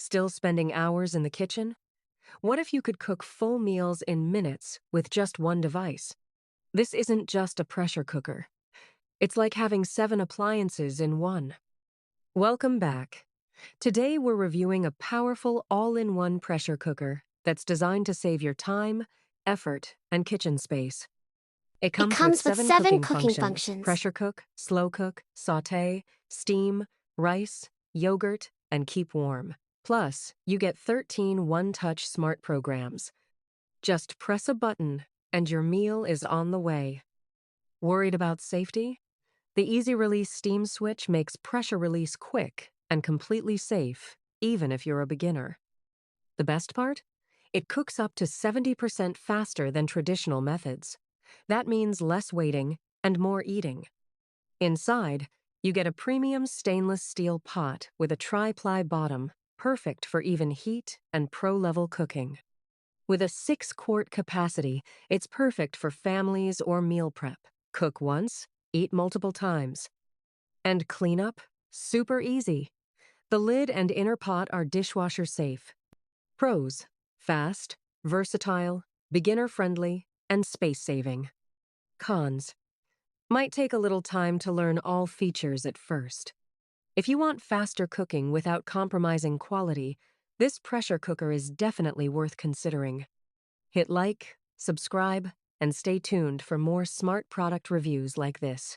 Still spending hours in the kitchen? What if you could cook full meals in minutes with just one device? This isn't just a pressure cooker. It's like having 7 appliances in one. Welcome back. Today we're reviewing a powerful all-in-one pressure cooker that's designed to save your time, effort, and kitchen space. It It comes with comes with 7 7 cooking cooking functions: functions. pressure cook, slow cook, sauté, steam, rice, yogurt, and keep warm. Plus, you get 13 one-touch smart programs. Just press a button and your meal is on the way. Worried about safety? The easy release steam switch makes pressure release quick and completely safe, even if you're a beginner. The best part? It cooks up to 70% faster than traditional methods. That means less waiting and more eating. Inside, you get a premium stainless steel pot with a tri-ply bottom, perfect for even heat and pro-level cooking. With a 6-quart capacity, it's perfect for families or meal prep. Cook once, eat multiple times. And cleanup? Super easy. The lid and inner pot are dishwasher safe. Pros: fast, versatile, beginner-friendly, and space-saving. Cons: might take a little time to learn all features at first. If you want faster cooking without compromising quality, this pressure cooker is definitely worth considering. Hit like, subscribe, and stay tuned for more smart product reviews like this.